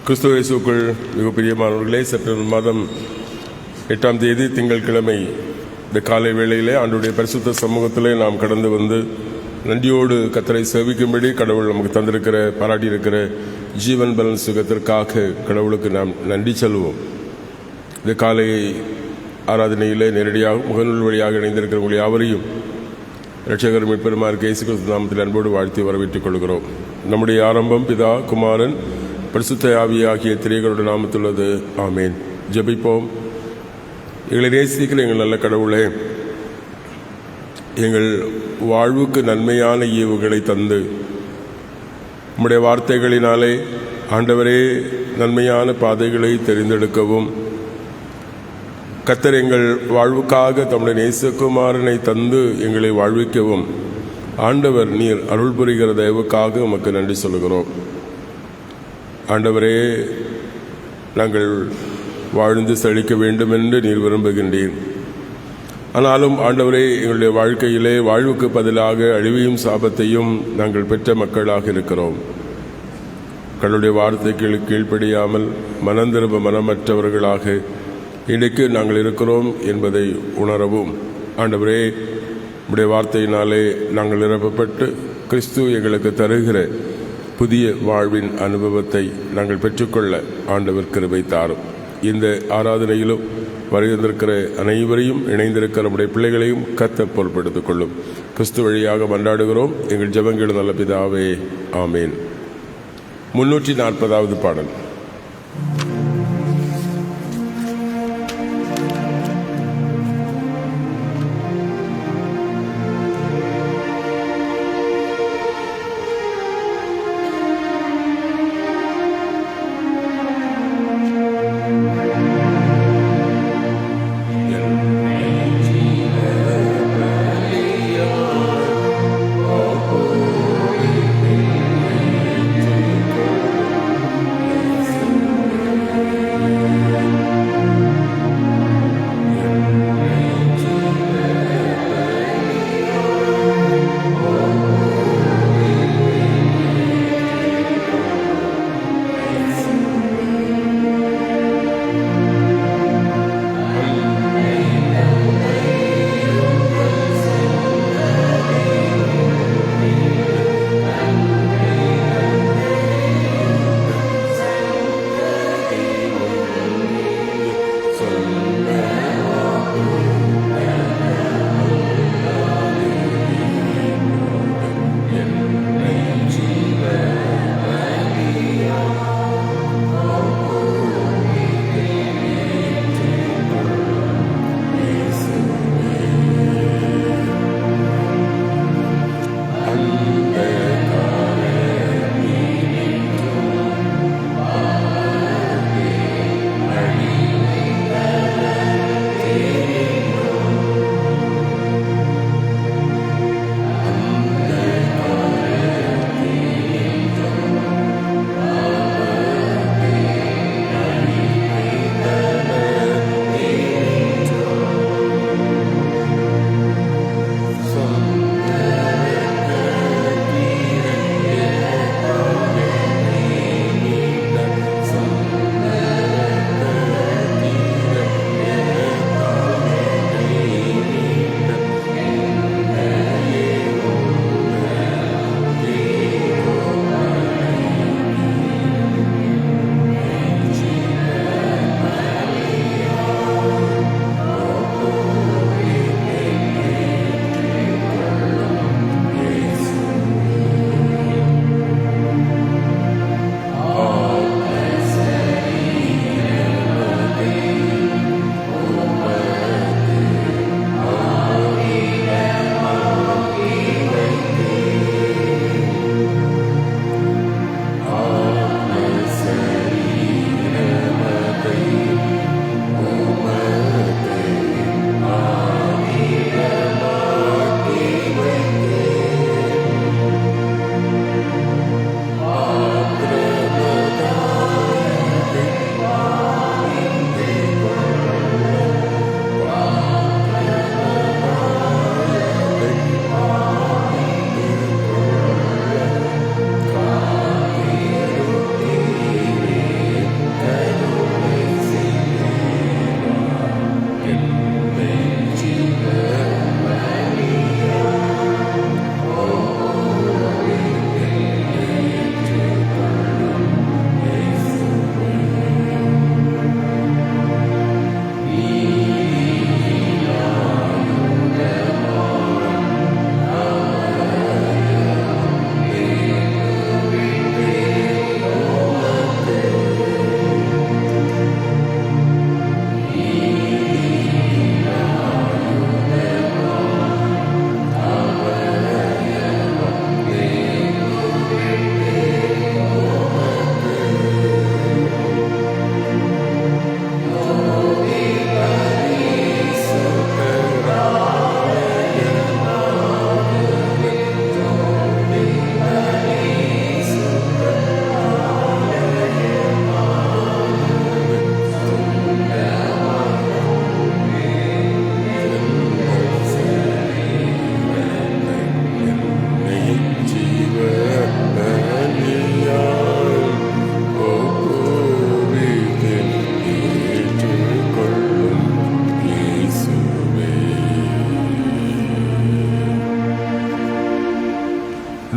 கிறிஸ்துவ இயேசுவுக்குள் மிக பிரியமானவர்களே, செப்டம்பர் மாதம் 8ஆம் தேதி திங்கட்கிழமை இந்த காலை வேளையிலே ஆண்டுடைய பரிசுத்த சமூகத்திலே நாம் கடந்து வந்து நன்றியோடு கர்த்தரை சேவிக்கும்படி கடவுள் நமக்கு தந்திருக்கிற பாராட்டியிருக்கிற ஜீவன் பலன் சுகத்திற்காக கடவுளுக்கு நாம் நன்றி சொல்லுவோம். இந்த காலை ஆராதனையிலே நேரடியாக முகநூல் வழியாக இணைந்திருக்கிறவங்களை யாவரையும் இரட்சகர் மீட்பெருமான் இயேசு கிறிஸ்து நாமத்தில் அன்போடு வாழ்த்தி வரவேற்றுக் கொள்கிறோம். நம்முடைய ஆரம்பம் பிதா, குமாரன், பரிசுத்த ஆவி ஆகிய திரைகளுடைய நாமத்துள்ளது. ஆமேன். ஜெபிப்போம். எங்களை நேசிக்கிற எங்கள் நல்ல கடவுளே, எங்கள் வாழ்வுக்கு நன்மையான ஈவுகளை தந்து உம்முடைய வார்த்தைகளினாலே ஆண்டவரே நன்மையான பாதைகளை தெரிந்தெடுக்கவும், கர்த்தர் எங்கள் வாழ்வுக்காக தம்முடைய நேசகுமாரனை தந்து எங்களை வாழ்விக்கவும் ஆண்டவர் நீர் அருள் புரிகிற தயவுக்காக உமக்கு நன்றி சொல்கிறோம். ஆண்டவரே, நாங்கள் வாழ்ந்து செழிக்க வேண்டும் என்று நீர் விரும்புகின்றீர். ஆனாலும் ஆண்டவரே, எங்களுடைய வாழ்க்கையிலே வாழ்வுக்கு பதிலாக அழிவையும் சாபத்தையும் நாங்கள் பெற்ற மக்களாக இருக்கிறோம். கடவுளுடைய வார்த்தைக்கு கீழ்ப்படியாமல் மனந்திரும்ப மனமற்றவர்களாக இன்றைக்கு நாங்கள் இருக்கிறோம் என்பதை உணரவும் ஆண்டவரே, உடைய வார்த்தையினாலே நாங்கள் நிரப்பப்பட்டு கிறிஸ்து எங்களுக்கு தருகிற புதிய வாழ்வின் அனுபவத்தை நாங்கள் பெற்றுக்கொள்ள ஆண்டவர் கிருபை தாரும். இந்த ஆராதனையிலும் வருகின்றிருக்கிற அனைவரையும் இணைந்திருக்கிற நம்முடைய பிள்ளைகளையும் கர்த்தர் பொறுப்பெடுத்துக் கொள்ளும். கிறிஸ்து வழியாக மன்றாடுகிறோம் எங்கள் ஜெபங்கள் நல்ல பிதாவே. ஆமேன். 340வது பாடல்.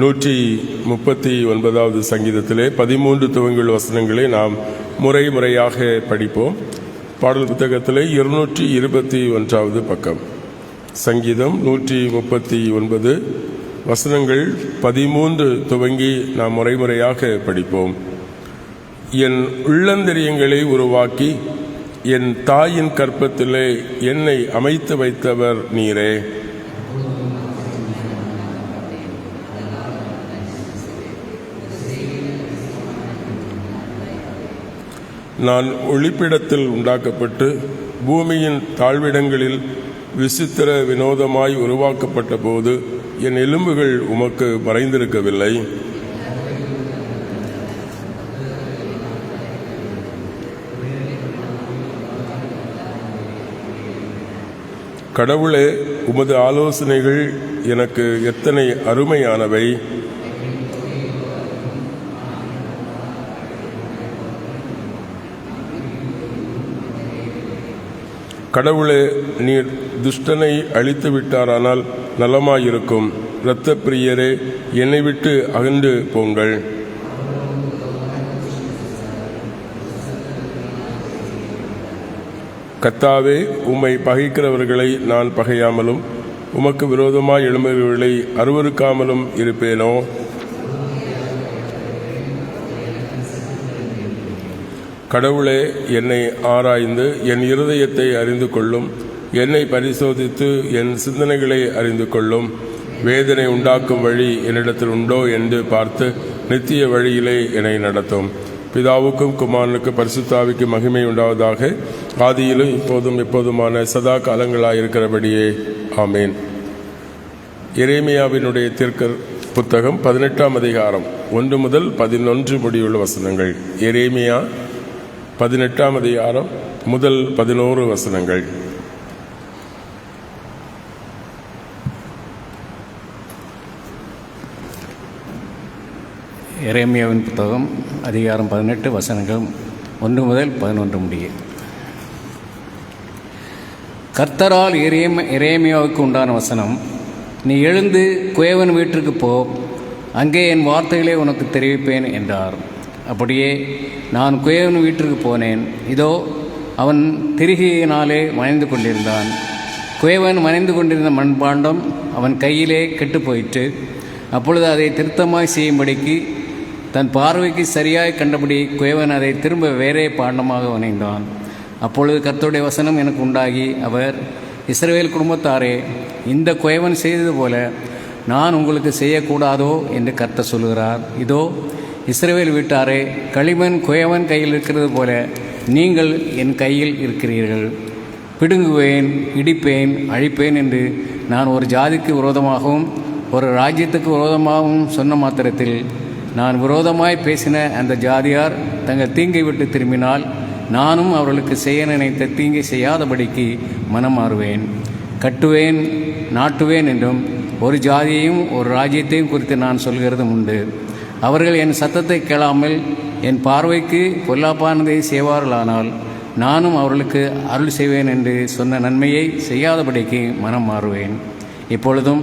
139வது சங்கீதத்திலே 13 துவங்கியுள்ள வசனங்களை நாம் முறையாக படிப்போம். பாடல் புத்தகத்திலே 221வது பக்கம். சங்கீதம் 139 வசனங்கள் 13 துவங்கி நாம் முறையாக படிப்போம். என் உள்ளந்தரியங்களை உருவாக்கி என் தாயின் கற்பத்திலே என்னை அமைத்து வைத்தவர் நீரே. நான் ஒளிப்பிடத்தில் உண்டாக்கப்பட்டு பூமியின் தாழ்விடங்களில் விசித்திர வினோதமாய் உருவாக்கப்பட்ட போது என் எலும்புகள் உமக்கு மறைந்திருக்கவில்லை. கடவுளே, உமது ஆலோசனைகள் எனக்கு எத்தனை அருமையானவை. கடவுளே, நீர் துஷ்டனை அழித்து விட்டாரானால் நலமாயிருக்கும். இரத்த பிரியரே, என்னை விட்டு அகன்று போங்கள். கர்த்தாவே, உம்மை பகைக்கிறவர்களை நான் பகையாமலும் உமக்கு விரோதமாய் எழும்புகிறவர்களை அருவருக்காமலும் இருப்பேனோ? கடவுளே, என்னை ஆராய்ந்து என் இருதயத்தை அறிந்து கொள்ளும். என்னை பரிசோதித்து என் சிந்தனைகளை அறிந்து கொள்ளும். வேதனை உண்டாக்கும் வழி என்னிடத்தில் உண்டோ என்று பார்த்து நித்திய வழியிலே என்னை நடத்தும். பிதாவுக்கும் குமாரனுக்கு பரிசுத்தாவிக்கு மகிமை உண்டாவதாக, ஆதியிலும் இப்போதும் எப்போதுமான சதா காலங்களாயிருக்கிறபடியே ஆமேன். எரேமியாவினுடைய தீர்க்க புத்தகம் 18ஆம் அதிகாரம் 1 முதல் 11 முடிவுள்ள வசனங்கள். எரேமியா 18ஆம் அதிகாரம் முதல் 11 வசனங்கள். எரேமியாவின் புத்தகம் அதிகாரம் 18 வசனங்கள் 1 முதல் 11 முடிய. கர்த்தரால் எரேமியாவுக்கு உண்டான வசனம்: நீ எழுந்து குயவன் வீட்டிற்கு போ, அங்கே என் வார்த்தைகளை உனக்கு தெரிவிப்பேன் என்றார். அப்படியே நான் குயவன் வீட்டிற்கு போனேன். இதோ, அவன் திரிகையினாலே மனைந்து கொண்டிருந்தான். குயவன் மனைந்து கொண்டிருந்த மண்பாண்டம் அவன் கையிலே கெட்டுப்போயிற்று. அப்பொழுது அதை திருத்தமாய் செய்யும்படிக்கு தன் பார்வைக்கு சரியாய் கண்டபடி குயவன் அதை திரும்ப வேறே பாண்டமாக வணைந்தான். அப்பொழுது கர்த்தருடைய வசனம் எனக்கு உண்டாகி, அவர்: இஸ்ரவேல் குடும்பத்தாரே, இந்த குயவன் செய்தது போல நான் உங்களுக்கு செய்யக்கூடாதோ என்று கர்த்தர் சொல்கிறார். இதோ, இஸ்ரவேல் வீட்டாரே, களிமண் குயவன் கையில் இருக்கிறது போல நீங்கள் என் கையில் இருக்கிறீர்கள். பிடுங்குவேன், இடிப்பேன், அழிப்பேன் என்று நான் ஒரு ஜாதிக்கு விரோதமாகவும் ஒரு ராஜ்யத்துக்கு விரோதமாகவும் சொன்ன மாத்திரத்தில் நான் விரோதமாய் பேசின அந்த ஜாதியார் தங்கள் தீங்கை விட்டு திரும்பினால் நானும் அவர்களுக்கு செய்ய நினைத்த தீங்கை செய்யாதபடிக்கு மனம் மாறுவேன். கட்டுவேன், நாட்டுவேன் என்றும் ஒரு ஜாதியையும் ஒரு ராஜ்யத்தையும் குறித்து நான் சொல்கிறதும் உண்டு. அவர்கள் என் சத்தத்தை கேளாமல் என் பார்வைக்கு பொல்லாப்பானதை செய்வார்களானால் நானும் அவர்களுக்கு அருள் செய்வேன் என்று சொன்ன நன்மையை செய்யாதபடிக்கு மனம் மாறுவேன். இப்பொழுதும்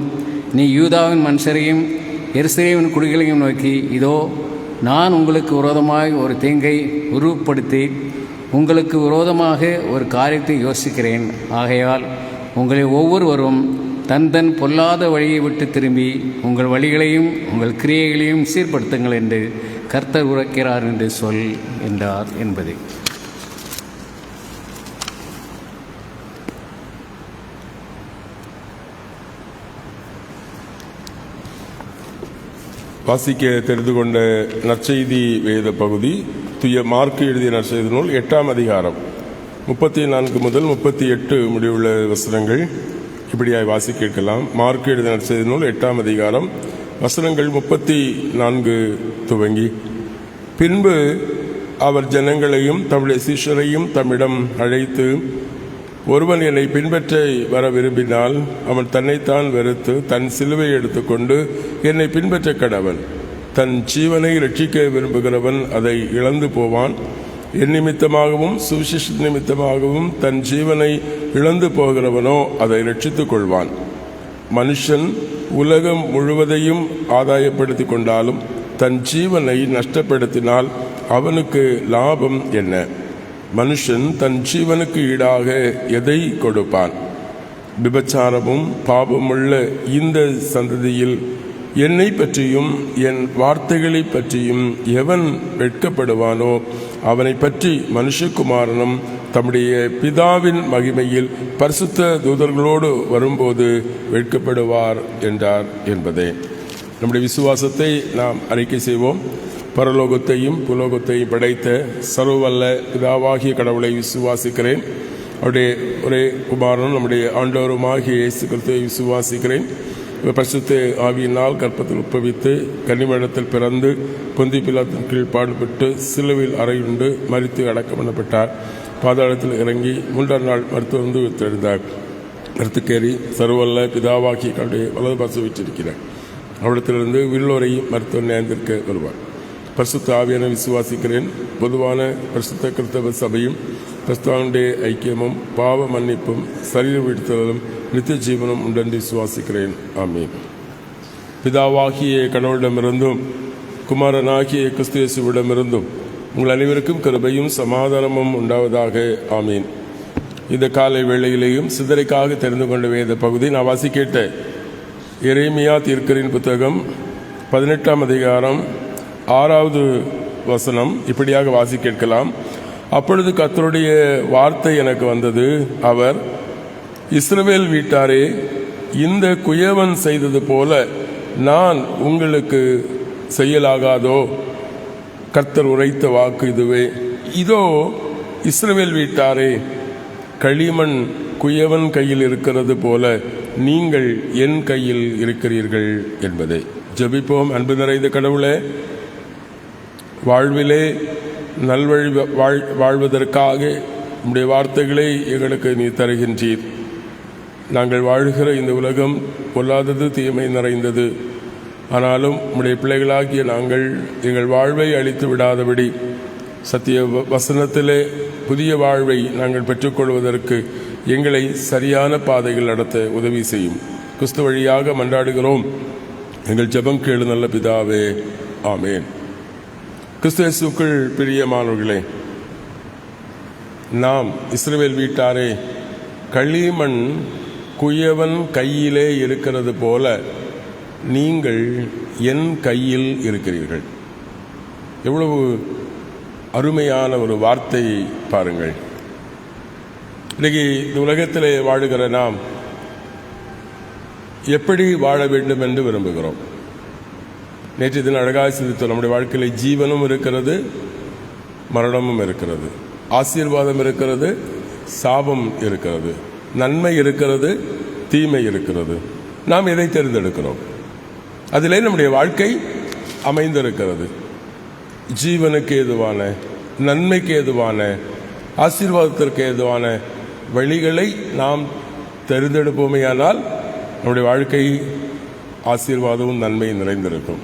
நீ யூதாவின் மனுஷரையும் எருசலேமின் குடிகளையும் நோக்கி, இதோ, நான் உங்களுக்கு விரோதமாக ஒரு தீங்கை உருவப்படுத்தி உங்களுக்கு விரோதமாக ஒரு காரியத்தை யோசிக்கிறேன். ஆகையால் உங்களை ஒவ்வொருவரும் தன் தன் பொல்லாத வழியை விட்டு திரும்பி உங்கள் வழிகளையும் உங்கள் கிரியைகளையும் சீர்படுத்துங்கள் என்று கர்த்தர் உரைக்கிறார் என்று சொல் என்றார் என்பது. வாசிக்க தெரிந்து கொண்ட நற்செய்தி வேத பகுதி தூய மார்க்கு எழுதிய நற்செய்தி நூல் 8ஆம் அதிகாரம் 34 முதல் 38 முடிவுள்ள வசனங்கள் இப்படியாய் வாசி கேட்கலாம். மார்க்கு எழுதிய நற்செய்தி நூல் 8ஆம் அதிகாரம் வசனங்கள் 34 துவங்கி: பின்பு அவர் ஜனங்களையும் தம்முடைய சீஷரையும் தம்மிடம் அழைத்து, ஒருவன் என்னை பின்பற்ற வர விரும்பினால் அவன் தன்னைத்தான் வெறுத்து தன் சிலுவை எடுத்துக்கொண்டு என்னை பின்பற்ற கடவன். தன் ஜீவனை ரட்சிக்க விரும்புகிறவன் அதை இழந்து போவான். என் நிமித்தமாகவும் சுவிசேஷ நிமித்தமாகவும் தன் ஜீவனை இழந்து போகிறவனோ அதை ரட்சித்துக் கொள்வான். மனுஷன் உலகம் முழுவதையும் ஆதாயப்படுத்தி கொண்டாலும் தன் ஜீவனை நஷ்டப்படுத்தினால் அவனுக்கு லாபம் என்ன? மனுஷன் தன் ஜீவனுக்கு ஈடாக எதை கொடுப்பான்? விபச்சாரமும் பாவமுள்ள இந்த சந்ததியில் என்னை பற்றியும் என் வார்த்தைகளை பற்றியும் எவன் வெட்கப்படுவானோ அவனை பற்றி மனுஷகுமாரனும் தம்முடைய பிதாவின் மகிமையில் பரிசுத்த தூதர்களோடு வரும்போது வெட்கப்படுவார் என்றார் என்பதே. நம்முடைய விசுவாசத்தை நாம் அறிக்கை செய்வோம். பரலோகத்தையும் புலோகத்தையும் படைத்த சர்வவல்ல பிதாவாகிய கடவுளை விசுவாசிக்கிறேன். அவருடைய ஒரே குமாரனும் நம்முடைய ஆண்டவருமாகிய இயேசு கிறிஸ்துவை விசுவாசிக்கிறேன். பரிசுத்த ஆவியினால் கற்பத்தில் உட்பவித்து கன்னிமரிடத்தில் பிறந்து பொந்தி பிலாத்தின் கீழ் பாடுபட்டு சிலுவையில் அறையுண்டு மரித்து அடக்கம் பண்ணப்பட்டார். பாதாளத்தில் இறங்கி 3ஆம் நாள் மருத்துவந்து உயிர்த்தெழுந்தார். மருத்துக்கேறி சர்வவல்ல பிதாவாகி கடவுளுடைய வலது பாசம் வீற்றிருக்கிறார். அவரிடத்திலிருந்து வில்லோரையும் மருத்துவ நியாயத்திற்கு வருவார். பரிசுத்த ஆவியான விசுவாசிக்கிறேன். பொதுவான பரிசுத்த கிறிஸ்தவ சபையும் கிறிஸ்துவனுடைய ஐக்கியமும் பாவ மன்னிப்பும் சரீர வீழ்த்தலும் நித்திய ஜீவனும் உண்டென்று விசுவாசிக்கிறேன். ஆமீன். பிதாவாகிய கடவுளிடமிருந்தும் குமாரனாகிய கிறிஸ்து இயேசுவிடமிருந்தும் உங்கள் அனைவருக்கும் கிருபையும் சமாதானமும் உண்டாவதாக. ஆமீன். இந்த காலை வேளையிலேயும் சிதறைக்காக தெரிந்து கொண்ட வேத பகுதி நான் வாசிக்கேட்ட எரேமியா தீர்க்கரின் புத்தகம் 18ஆம் அதிகாரம் 6வது வசனம் இப்படியாக வாசி கேட்கலாம். அப்பொழுது கர்த்தருடைய வார்த்தை எனக்கு வந்தது. அவர், இஸ்ரவேல் வீட்டாரே, இந்த குயவன் செய்தது போல நான் உங்களுக்கு செய்யலாகாதோ? கர்த்தர் உரைத்த வாக்கு இதுவே. இதோ இஸ்ரவேல் வீட்டாரே, களிமண் குயவன் கையில் இருக்கிறது போல நீங்கள் என் கையில் இருக்கிறீர்கள் என்பதே. ஜெபிப்போம். அன்பு நிறைந்த கடவுளே, வாழ்விலே நல்வழி வாழ்வதற்காக உம்முடைய வார்த்தைகளை எங்களுக்கு நீ தருகின்றீர். நாங்கள் வாழ்கிற இந்த உலகம் பொல்லாதது, தீமை நிறைந்தது. ஆனாலும் உம்முடைய பிள்ளைகளாகிய நாங்கள் எங்கள் வாழ்வை அழித்து விடாதபடி சத்திய வசனத்திலே புதிய வாழ்வை நாங்கள் பெற்றுக்கொள்வதற்கு எங்களை சரியான பாதைகள் நடத்த உதவி செய்யும். கிறிஸ்து வழியாக மன்றாடுகிறோம். எங்கள் ஜெபம் கேளு நல்ல பிதாவே. ஆமேன். கிறிஸ்து இயேசுவுக்குள் பிரியமானவர்களே, நாம் இஸ்ரவேல் வீட்டாரே, களிமண் குயவன் கையிலே இருக்கிறது போல நீங்கள் என் கையில் இருக்கிறீர்கள். எவ்வளவு அருமையான ஒரு வார்த்தையை பாருங்கள். இன்னைக்கு இந்த உலகத்திலே வாழுகிற நாம் எப்படி வாழ வேண்டும் என்று விரும்புகிறோம். நேற்று தினம் அழகாக சிந்தித்தோம். நம்முடைய வாழ்க்கையில் ஜீவனும் இருக்கிறது, மரணமும் இருக்கிறது, ஆசீர்வாதம் இருக்கிறது, சாபம் இருக்கிறது, நன்மை இருக்கிறது, தீமை இருக்கிறது. நாம் எதை தேர்ந்தெடுக்கிறோம்? அதிலே நம்முடைய வாழ்க்கை அமைந்திருக்கிறது. ஜீவனுக்கு ஏதுவான, நன்மைக்கு ஏதுவான, ஆசீர்வாதத்திற்கு ஏதுவான வழிகளை நாம் தேர்ந்தெடுப்போமேயானால் நம்முடைய வாழ்க்கை ஆசீர்வாதமும் நன்மையும் நிறைந்திருக்கும்.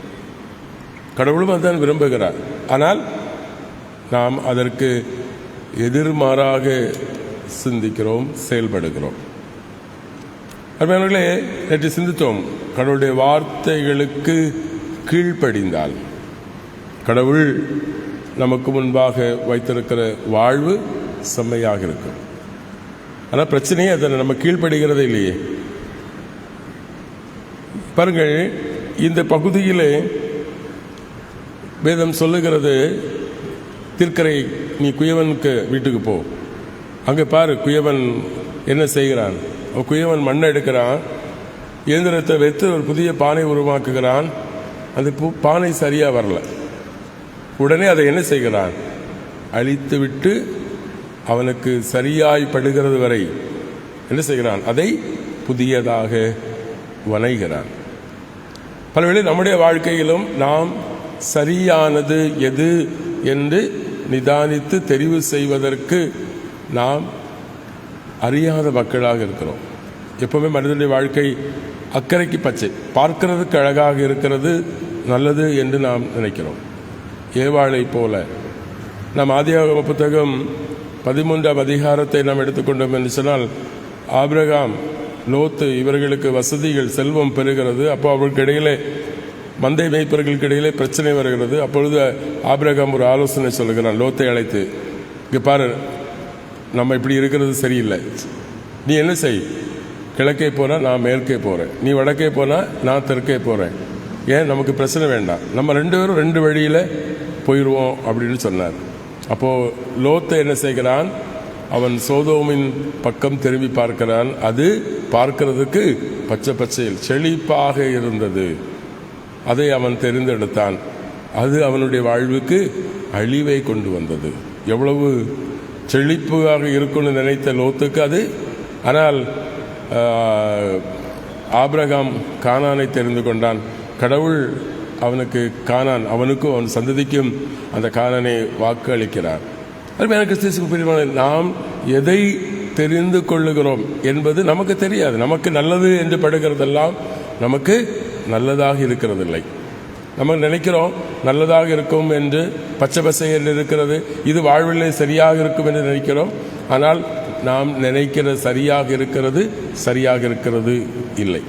கடவுளும் அதான் விரும்புகிறார். ஆனால் நாம் அதற்கு எதிர்மாறாக சிந்திக்கிறோம், செயல்படுகிறோம். அருமையானவர்களே, நேற்று சிந்தித்தோம். கடவுளுடைய வார்த்தைகளுக்கு கீழ்ப்படிந்தால் கடவுள் நமக்கு முன்பாக வைத்திருக்கிற வாழ்வு செம்மையாக இருக்கும். ஆனால் பிரச்சனையே அதை நம்ம கீழ்ப்படுகிறதே இல்லையே. பாருங்கள், இந்த பகுதியிலே வேதம் சொல்லுகிறது, தீர்க்கரை நீ குயவனுக்கு வீட்டுக்கு போ, அங்கே பாரு குயவன் என்ன செய்கிறான். குயவன் மண்ணை எடுக்கிறான், இயந்திரத்தை வைத்து ஒரு புதிய பானை உருவாக்குகிறான். அந்த பானை சரியாக வரல. உடனே அதை என்ன செய்கிறான்? அழித்து விட்டு அவனுக்கு சரியாய் படுகிறது வரை என்ன செய்கிறான்? அதை புதியதாக வணைகிறான். பலவேளை நம்முடைய வாழ்க்கையிலும் நாம் சரியானது எது என்று நிதானித்து தெரிவு செய்வதற்கு நாம் அறியாத மக்களாக இருக்கிறோம். எப்பவுமே மனிதனுடைய வாழ்க்கை அக்கறைக்கு பச்சை, பார்க்கிறதுக்கு அழகாக இருக்கிறது, நல்லது என்று நாம் நினைக்கிறோம். ஏவாளை போல நாம் ஆதியாகம புத்தகம் 13ஆம் அதிகாரத்தை நாம் எடுத்துக்கொண்டோம் என்று சொன்னால், ஆபிரகாம் லோத்து இவர்களுக்கு வசதிகள் செல்வம் பெறுகிறது. அப்போ அவர்களுக்கு இடையிலே மந்தை மேய்ப்பர்களுக்கு இடையிலே பிரச்சனை வருகிறது. அப்பொழுது ஆபிரகாம் ஒரு ஆலோசனை சொல்லுகிறான் லோத்தை அழைத்து, இங்கே பாரு, நம்ம இப்படி இருக்கிறது சரியில்லை, நீ என்ன செய், கிழக்கே போனால் நான் மேற்கே போகிறேன், நீ வடக்கே போனால் நான் தெற்கே போகிறேன், ஏன் நமக்கு பிரச்சனை வேண்டாம், நம்ம 2 பேரும் 2 வழியில் போயிடுவோம் அப்படின்னு சொன்னார். அப்போது லோத்தை என்ன செய்கிறான், அவன் சோதோமின் பக்கம் திரும்பி பார்க்கிறான். அது பார்க்கிறதுக்கு பச்சை பச்சையில் செழிப்பாக இருந்தது. அதை அவன் தெரிந்தெடுத்தான். அது அவனுடைய வாழ்வுக்கு அழிவை கொண்டு வந்தது. எவ்வளவு செழிப்பாக இருக்கும்னு நினைத்த லோத்துக்கு அது. ஆனால் ஆபிரகாம் கானானை தெரிந்து கொண்டான். கடவுள் அவனுக்கு கானான், அவனுக்கும் அவன் சந்ததிக்கும் அந்த கானானை வாக்கு அளிக்கிறார். எனக்கு கிறிஸ்துவுக்கு நாம் எதை தெரிந்து கொள்ளுகிறோம் என்பது நமக்கு தெரியாது. நமக்கு நல்லது என்று படுகிறதெல்லாம் நமக்கு நல்லதாக இருக்கிறதில்லை. நம்ம நினைக்கிறோம் நல்லதாக இருக்கும் என்று, பச்சை பசை என்று இருக்கிறது, இது வாழ்விலே சரியாக இருக்கும் என்று நினைக்கிறோம். ஆனால் நாம் நினைக்கிற சரியாக இருக்கிறது இல்லை.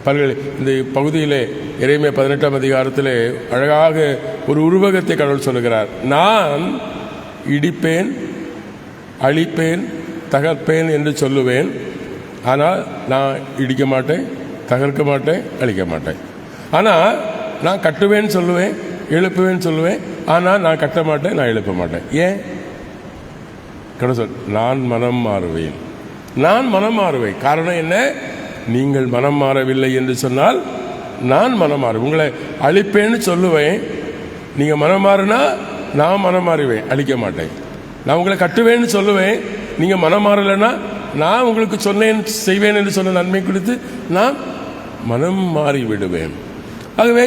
பாருங்கள், இந்த பகுதியிலே எரேமியா 18ஆம் அதிகாரத்திலே அழகாக ஒரு உருவகத்தை கடவுள் சொல்லுகிறார். நான் இடிப்பேன், அழிப்பேன், தகர்ப்பேன் என்று சொல்லுவேன். ஆனால் நான் இடிக்க மாட்டேன், தகர்க்க மாட்டேன், அழிக்க மாட்டேன். ஆனால் நான் கட்டுவேன்னு சொல்லுவேன், எழுப்புவேன்னு சொல்லுவேன். ஆனால் நான் கட்ட மாட்டேன், நான் எழுப்ப மாட்டேன். ஏன்? கடவுள் நான் மனம் மாறுவேன், நான் மனம் மாறுவேன். காரணம் என்ன? நீங்கள் மனம் மாறவில்லை என்று சொன்னால் நான் மனம் மாறுவேன். உங்களை அழிப்பேன்னு சொல்லுவேன், நீங்கள் மனம் மாறினா நான் மனம் மாறுவேன், அழிக்க மாட்டேன். நான் உங்களை கட்டுவேன்னு சொல்லுவேன், நீங்கள் மனம் மாறலைன்னா நான் உங்களுக்கு சொன்னேன் செய்வேன் என்று சொன்ன நன்மை குறித்து நான் மனம் மாறி விடுவேன். ஆகவே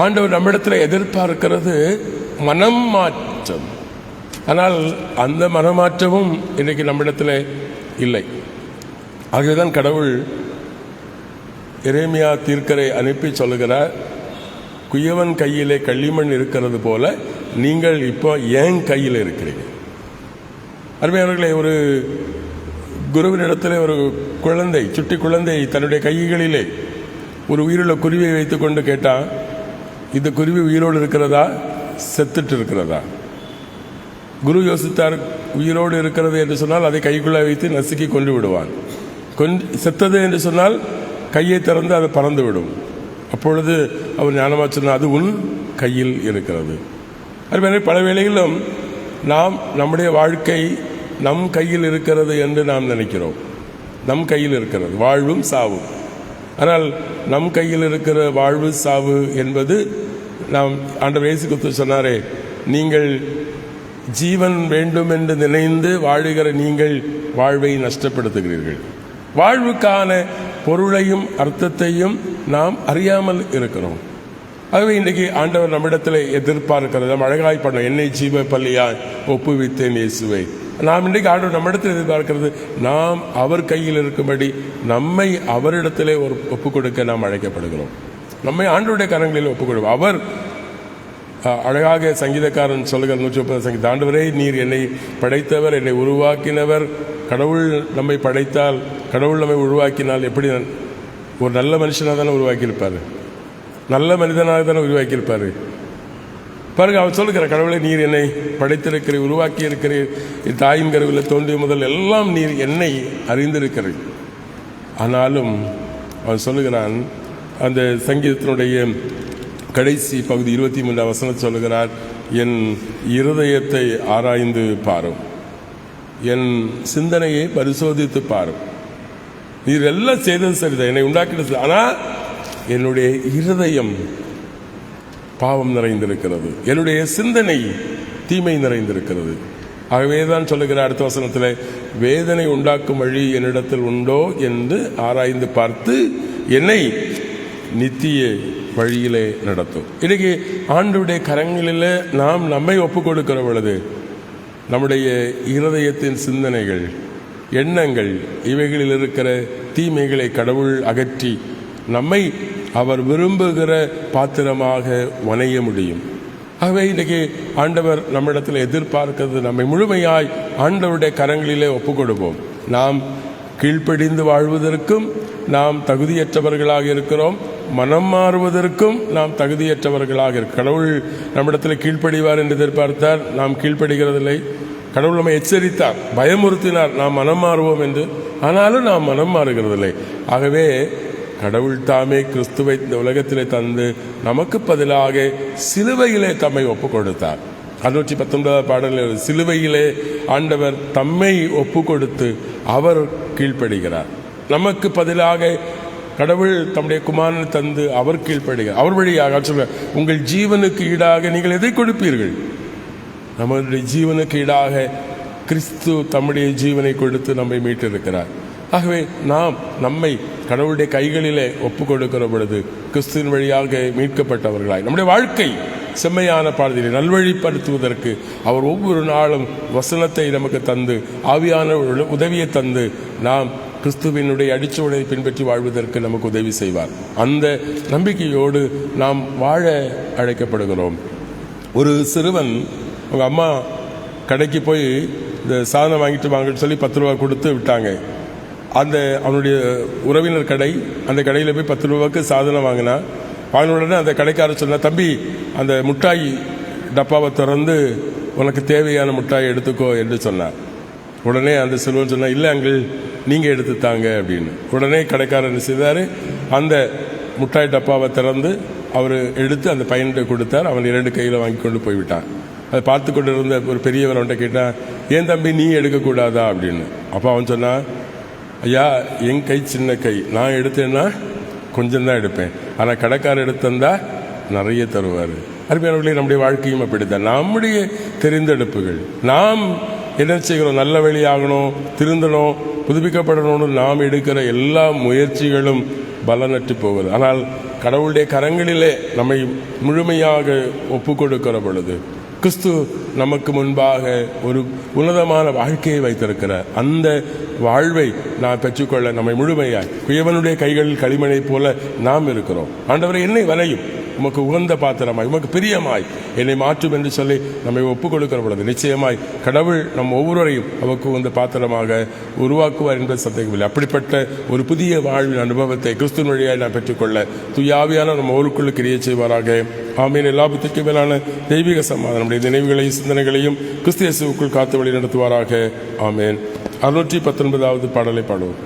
ஆண்டவர் நம்மிடத்தில் எதிர்பார்க்கிறது மனம் மாற்றம். ஆனால் அந்த மனமாற்றமும் இன்றைக்கு நம்மிடத்தில் இல்லை. ஆகவேதான் கடவுள் எரேமியா தீர்க்கரை அனுப்பி சொல்லுகிறார், குயவன் கையிலே களிமண் இருக்கிறது போல நீங்கள் இப்போ ஏன் கையில் இருக்கிறீங்க. அருமையானவர்களே, ஒரு குருவினிடத்தில் ஒரு குழந்தை, சுட்டி குழந்தை தன்னுடைய கைகளிலே ஒரு உயிருள்ள குருவியை வைத்துக்கொண்டு கேட்டான், இந்த குருவி உயிரோடு இருக்கிறதா செத்துட்டு இருக்கிறதா? குரு யோசித்தார், உயிரோடு இருக்கிறது என்று சொன்னால் அதை கைக்குள்ளே வைத்து நசுக்கி கொண்டு விடுவான். செத்தது என்று சொன்னால் கையை திறந்து அதை பறந்து விடும். அப்பொழுது அவர் ஞானமாக சொன்னார், அது உன் கையில் இருக்கிறது. அதுமாதிரி பல வேளைகளிலும் நாம் நம்முடைய வாழ்க்கை நம் கையில் இருக்கிறது என்று நாம் நினைக்கிறோம். நம் கையில் இருக்கிறது வாழ்வும் சாவும். ஆனால் நம் கையில் இருக்கிற வாழ்வு சாவு என்பது, நாம் ஆண்டவர் இயேசு கிறிஸ்து சொன்னாரே, நீங்கள் ஜீவன் வேண்டும் என்று நினைந்து வாழுகிற நீங்கள் வாழ்வை நஷ்டப்படுத்துகிறீர்கள். வாழ்வுக்கான பொருளையும் அர்த்தத்தையும் நாம் அறியாமல் இருக்கிறோம். ஆகவே இன்றைக்கு ஆண்டவர் நம்மிடத்தில் எதிர்பார்க்கிறது, நம்ம அழகாய் பண்ணோம், என்னை ஜீவ பள்ளியாய் ஒப்புவித்தேன் இயேசுவை. நாம் இன்றைக்கு ஆண்டவர் நம்மிடத்தில் எதிர்பார்க்கிறது, நாம் அவர் கையில் இருக்கும்படி நம்மை அவரிடத்திலே ஒரு ஒப்புக் கொடுக்க நாம் அழைக்கப்படுகிறோம். நம்மை ஆண்டவருடைய கரங்களில் ஒப்புக் கொடுப்போம். அவர் அழகாக சங்கீதக்காரன் சொல்லுகிற 130 சங்கீத, ஆண்டவரே நீர் என்னை படைத்தவர், என்னை உருவாக்கினவர். கடவுள் நம்மை படைத்தால், கடவுள் நம்மை உருவாக்கினால் எப்படி ஒரு நல்ல மனுஷனாக தானே உருவாக்கியிருப்பார், நல்ல மனிதனாக தானே உருவாக்கியிருப்பார். பாருங்க, அவர் சொல்லுகிற, கடவுளை நீர் என்னை படைத்திருக்கிறீர், உருவாக்கி இருக்கிறீர், தாயின் கருவில் தோன்றிய முதல் எல்லாம் நீர் என்னை அறிந்திருக்கிறீர். ஆனாலும் அவர் சொல்லுகிறான், அந்த சங்கீதத்தினுடைய கடைசி பகுதி 23ஆம் வசனத்தை சொல்லுகிறார், என் இருதயத்தை ஆராய்ந்து பாரும், என் சிந்தனையை பரிசோதித்து பாரும். நீர் எல்லாம் செய்தது சரிதான், என்னை உண்டாக்கினது, ஆனால் என்னுடைய இருதயம் பாவம் நிறைந்திருக்கிறது, என்னுடைய சிந்தனை தீமை நிறைந்திருக்கிறது. ஆகவே தான் சொல்லுகிற அடுத்த வசனத்தில், வேதனை உண்டாக்கும் வழி என்னிடத்தில் உண்டோ என்று ஆராய்ந்து பார்த்து என்னை நித்திய வழியிலே நடத்தும். இன்னைக்கு ஆண்டவருடைய கரங்களில் நாம் நம்மை ஒப்புக் கொடுக்கிற பொழுது நம்முடைய இருதயத்தின் சிந்தனைகள், எண்ணங்கள், இவைகளில் இருக்கிற தீமைகளை கடவுள் அகற்றி நம்மை அவர் விரும்புகிற பாத்திரமாக வணைய முடியும். ஆகவே இன்றைக்கு ஆண்டவர் நம்மிடத்தில் எதிர்பார்க்கிறது, நம்மை முழுமையாய் ஆண்டவருடைய கரங்களிலே ஒப்புக் கொடுப்போம். நாம் கீழ்ப்படிந்து வாழ்வதற்கும் நாம் தகுதியற்றவர்களாக இருக்கிறோம், மனம் மாறுவதற்கும் நாம் தகுதியற்றவர்களாக இருக்கிறோம். கடவுள் நம்மிடத்தில் கீழ்ப்படிவார் என்று எதிர்பார்த்தார், நாம் கீழ்ப்படுகிறதில்லை. கடவுள் நம்மை எச்சரித்தார், பயமுறுத்தினார் நாம் மனம் மாறுவோம் என்று, ஆனாலும் நாம் மனம் மாறுகிறதில்லை. ஆகவே கடவுள் தாமே கிறிஸ்துவை இந்த உலகத்திலே தந்து நமக்கு பதிலாக சிலுவையிலே தம்மை ஒப்பு கொடுத்தார். 619 பாடலில் சிலுவையிலே ஆண்டவர் தம்மை ஒப்பு கொடுத்து அவர் கீழ்ப்படுகிறார். நமக்கு பதிலாக கடவுள் தம்முடைய குமாரனை தந்து அவர் கீழ்ப்படுகிறார். அவர் வழியாக சொல்ல, உங்கள் ஜீவனுக்கு ஈடாக நீங்கள் எதை கொடுப்பீர்கள்? நம்முடைய ஜீவனுக்கு ஈடாக கிறிஸ்து தம்முடைய ஜீவனை கொடுத்து நம்மை மீட்டிருக்கிறார். ஆகவே நாம் நம்மை கடவுளுடைய கைகளிலே ஒப்பு கொடுக்கிற பொழுது கிறிஸ்துவின் வழியாக மீட்கப்பட்டவர்களாய் நம்முடைய வாழ்க்கை செம்மையான பாதையை நல்வழிப்படுத்துவதற்கு அவர் ஒவ்வொரு நாளும் வசனத்தை நமக்கு தந்து, ஆவியான உதவியை தந்து, நாம் கிறிஸ்துவினுடைய அடிச்சுவடை பின்பற்றி வாழ்வதற்கு நமக்கு உதவி செய்வார். அந்த நம்பிக்கையோடு நாம் வாழ அழைக்கப்படுகிறோம். ஒரு சிறுவன் அவங்க அம்மா கடைக்கு போய் இந்த சாதனம் வாங்கிட்டு வாங்கன்னு சொல்லி 10 ரூபா கொடுத்து விட்டாங்க. அந்த அவனுடைய உறவினர் கடை, அந்த கடையில் போய் 10 ரூபாய்க்கு சாதனம் வாங்கின உடனே அந்த கடைக்காரர் சொன்னா, தம்பி அந்த முட்டாய் டப்பாவை திறந்து உனக்கு தேவையான முட்டாயை எடுத்துக்கோ என்று சொன்னார். உடனே அந்த சிறுவன் சொன்னா, இல்லை அங்கிள் நீங்கள் எடுத்துத்தாங்க அப்படின்னு. உடனே கடைக்காரர் என்ன செய்தார், அந்த முட்டாய் டப்பாவை திறந்து அவர் எடுத்து அந்த பையன்கிட்ட கொடுத்தார். அவன் 2 கையில் வாங்கி கொண்டு போய்விட்டான். அதை பார்த்து கொண்டு இருந்த ஒரு பெரியவர் அவன்கிட்ட கேட்டான், ஏன் தம்பி நீ எடுக்கக்கூடாதா அப்படின்னு. அப்போ அவன் சொன்னான், ஐயா என் கை சின்ன கை, நான் எடுத்தேன்னா கொஞ்சம் தான் எடுப்பேன், ஆனால் கடைக்காரர் எடுத்திருந்தா நிறைய தருவார். அருமையானவர்களே, நம்முடைய வாழ்க்கையும் அப்படித்தான். நம்முடைய தெரிந்தெடுப்புகள், நாம் என்ன செய்கிறோம், நல்ல வழியாகணும், திருந்தணும், புதுப்பிக்கப்படணும்னு நாம் எடுக்கிற எல்லா முயற்சிகளும் பலனற்று போகிறது. ஆனால் கடவுளுடைய கரங்களிலே நம்மை முழுமையாக ஒப்பு கொடுக்கிற பொழுது கிறிஸ்து நமக்கு முன்பாக ஒரு உன்னதமான வாழ்க்கையை வைத்திருக்கிறார். அந்த வாழ்வை நாம் பெற்றுக்கொள்ள நம்மை முழுமையாய் குயவனுடைய கைகளில் களிமணை போல நாம் இருக்கிறோம். ஆண்டவரை என்னை வரையும் உமக்கு உகந்த பாத்திரமாய், உமக்கு பிரியமாய் என்னை மாற்றும் என்று சொல்லி நம்மை ஒப்புக் கொடுக்கிற பொழுது நிச்சயமாய் கடவுள் நம் ஒவ்வொருவரையும் அவருக்கு உகந்த பாத்திரமாக உருவாக்குவார் என்பது சந்தேகமில்லை. அப்படிப்பட்ட ஒரு புதிய வாழ்வின் அனுபவத்தை கிறிஸ்துவின் வழியாய் நாம் பெற்றுக்கொள்ள தூயாவியான நம்ம ஒருக்குள்ள கிரியை செய்வாராக. ஆமீன். எல்லா புத்திக்கு மேலான தெய்வீக சமாதானம் நம்முடைய நினைவுகளையும் சிந்தனைகளையும் கிறிஸ்து இயேசுவுக்குள் காத்து வழி நடத்துவாராக. ஆமீன். 619வது பாடலை பாடுவோம்.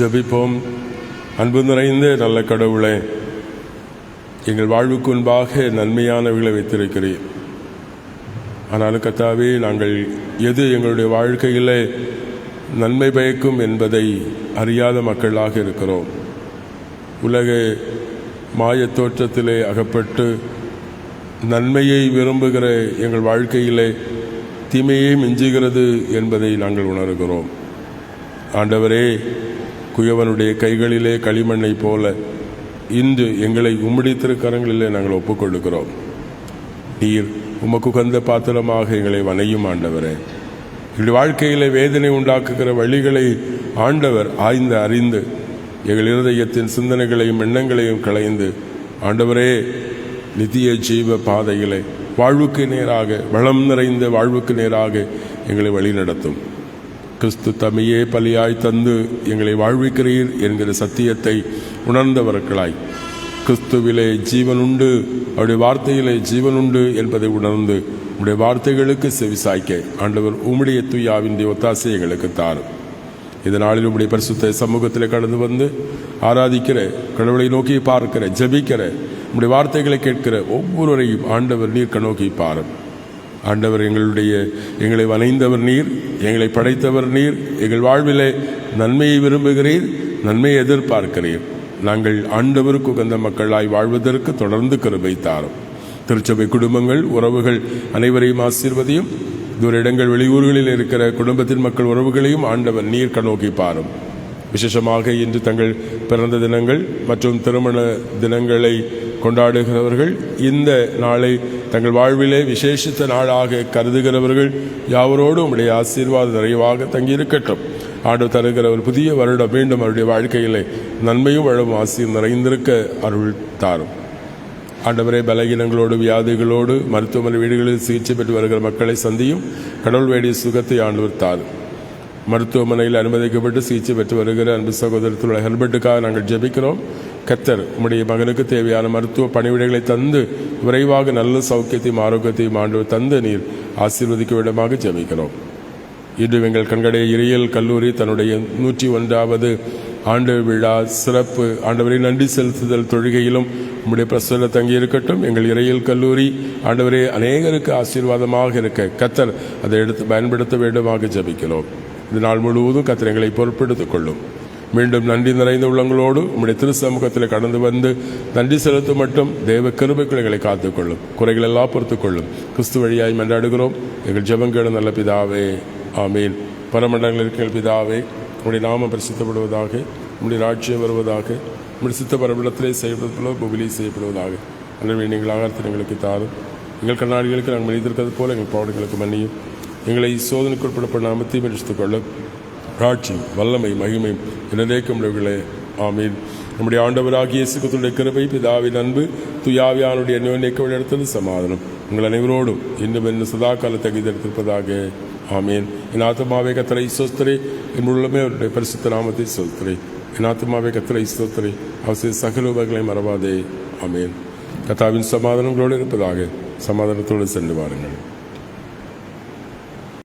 ஜெபிப்போம். அன்பு நிறைந்த நல்ல கடவுளே, எங்கள் வாழ்வுக்கு முன்பாக நன்மையானவைகளை வைத்திருக்கிறீர். ஆனாலும் கர்த்தாவே, நாங்கள் எது எங்களுடைய வாழ்க்கையில் நன்மை பயக்கும் என்பதை அறியாத மக்களாக இருக்கிறோம். உலக மாயத் தோற்றத்திலே அகப்பட்டு நன்மையை விரும்புகிற எங்கள் வாழ்க்கையிலே தீமையே மிஞ்சுகிறது என்பதை நாங்கள் உணர்கிறோம். ஆண்டவரே, குயவனுடைய கைகளிலே களிமண்ணை போல இன்று எங்களை உம்முடைய திருக்கரங்களிலே நாங்கள் ஒப்புக்கொள்ளுகிறோம். நீர் உமக்கு உகந்த பாத்திரமாக எங்களை வணையும் ஆண்டவரே. எங்கள் வாழ்க்கையிலே வேதனை உண்டாக்குகிற வழிகளை ஆண்டவர் ஆய்ந்து அறிந்து எங்கள் இருதயத்தின் சிந்தனைகளையும் எண்ணங்களையும் களைந்து ஆண்டவரே, நித்திய ஜீவ பாதையிலே வாழ்வுக்கு நேராக, வளம் நிறைந்த வாழ்வுக்கு நேராக எங்களை வழிநடத்தும். கிறிஸ்து தம்மையே பலியாய் தந்து எங்களை வாழ்விக்கிறீர் என்கிற சத்தியத்தை உணர்ந்தவர்களாய், கிறிஸ்துவிலே ஜீவனுண்டு, அவருடைய வார்த்தையிலே ஜீவனுண்டு என்பதை உணர்ந்து உடைய வார்த்தைகளுக்கு செவிசாய்க்க ஆண்டவர் உம்முடைய தூயாவின் ஒத்தாசை எங்களுக்கு தாரும். இதனாலும் உம்முடைய பரிசுத்த சமூகத்தில் கடந்து வந்து ஆராதிக்கிற, கடவுளை நோக்கி பார்க்கிற, ஜெபிக்கிற, உம்முடைய வார்த்தைகளை கேட்கிற ஒவ்வொருவரையும் ஆண்டவர் நீர் கண்ணோக்கி பாரும். ஆண்டவர், எங்களை வணைந்தவர் நீர், எங்களை படைத்தவர் நீர். எங்கள் வாழ்விலே நன்மையை விரும்புகிறீர், நன்மையை எதிர்பார்க்கிறீர். நாங்கள் ஆண்டவருக்கு உகந்த மக்களாய் வாழ்வதற்கு தொடர்ந்து கிருபை தாரும். திருச்சபை குடும்பங்கள், உறவுகள் அனைவரையும் ஆசீர்வதியும். தூர இடங்கள், வெளியூர்களில் இருக்கிற குடும்பத்தின் மக்கள் உறவுகளையும் ஆண்டவர் நீர் கண்ணோக்கி பாரும். விசேஷமாக இன்று தங்கள் பிறந்த தினங்கள் மற்றும் திருமண தினங்களை கொண்டாடுகிறவர்கள், இந்த நாளை தங்கள் வாழ்விலே விசேஷித்த நாளாக கருதுகிறவர்கள் யாவரோடும் உம்முடைய ஆசீர்வாத நிறைவாக தங்கியிருக்கட்டும். ஆண்டு தருகிற ஒரு புதிய வருடம் மீண்டும் அவருடைய வாழ்க்கையிலே நன்மையும் வளமும் ஆசீர் நிறைந்திருக்க அருள் தாரும். ஆண்டவரே, பலகீனங்களோடு, வியாதிகளோடு மருத்துவமனை வீடுகளில் சிகிச்சை பெற்று வருகிற மக்களை சந்தியும். கடவுள் வேண்டிய சுகத்தை ஆண்டவர் தாரும். மருத்துவமனையில் அனுமதிக்கப்பட்டு சிகிச்சை பெற்று வருகிற அன்பு சகோதரத்தில் ஹெல்பர்ட்டுக்காக நாங்கள் ஜெபிக்கிறோம். கர்த்தர் உம்முடைய மகனுக்கு தேவையான மருத்துவ பணிவிடைகளை தந்து விரைவாக நல்ல சௌக்கியத்தையும் ஆரோக்கியத்தையும் ஆண்டவர் தந்து நீர் ஆசீர்வதிக்க விடமாக ஜெபிக்கிறோம். இன்று எங்கள் கண்கடைய இறையியல் கல்லூரி தன்னுடைய 101வது ஆண்டு விழா சிறப்பு ஆண்டவரை நன்றி செலுத்துதல் தொழுகையிலும் உம்முடைய பிரசன்ன தங்கியிருக்கட்டும். எங்கள் இறையியல் கல்லூரி ஆண்டவரே அநேகருக்கு ஆசீர்வாதமாக இருக்க கர்த்தர் அதை எடுத்து பயன்படுத்த வேண்டுமாக ஜெபிக்கிறோம். இந்த நாள் முழுவதும் கர்த்தர் எங்களை பொறுப்பெடுத்துக் கொள்ளும். மீண்டும் நன்றி நிறைந்த உள்ளங்களோடு உம்முடைய திரு சமூகத்தில் கடந்து வந்து நன்றி செலுத்தும் மட்டும் தேவ கிருபைக்குள் எங்களை காத்துக்கொள்ளும், குறைகள் எல்லாம் பொறுத்துக்கொள்ளும். கிறிஸ்து வழியாய் மன்றாடுகிறோம் எங்கள் ஜெபங்கேடு நல்ல பிதாவே, ஆமீன். பரமண்டலங்களில் இருக்கிற பிதாவே, உம்முடைய நாமம் பரிசுத்தப்படுவதாக, உம்முடைய ராஜ்யம் வருவதாக, உம்முடைய சித்த பரமண்டலத்திலே செய்யப்படுவதோ பூமியிலே செய்யப்படுவதாக. எனவே நீங்கள் ஆகாரத்தை எங்களுக்கு தாரும். எங்கள் கண்ணாடிகளுக்கு நாங்கள் மனிதர்க்கிறது போல எங்கள் பாவங்களுக்கு மன்னியும். எங்களை சோதனைக்குட்பட நாமத்தையும் பரிசுத்துக் கொள்ளும். ராட்சியம், வல்லமை, மகிமை என்னதேக்கமுள்ளவர்களே, ஆமீன். நம்முடைய ஆண்டவராகிய இயேசு கிறிஸ்துவின் கிருபை, பிதாவின் அன்பு, தூயாவியானுடைய அந்யோன்யத்தை வழிநடத்துவது சமாதானம் உங்கள் அனைவரோடும் இன்னும் என்ன சதா காலத்தை தரித்திருப்பதாக. ஆமீன். என் ஆத்மாவே கர்த்தரை ஸ்தோத்திரி, என் உள்ளமே அவருடைய பரிசுத்த நாமத்தை ஸ்தோத்திரி. என் ஆத்மாவே கர்த்தரை ஸ்தோத்திரி, அவசிய சகல உபகளை மறவாதே. ஆமீன். கர்த்தாவின் சமாதானங்களோடு இருப்பதாக. சமாதானத்தோடு சென்று வாருங்கள்.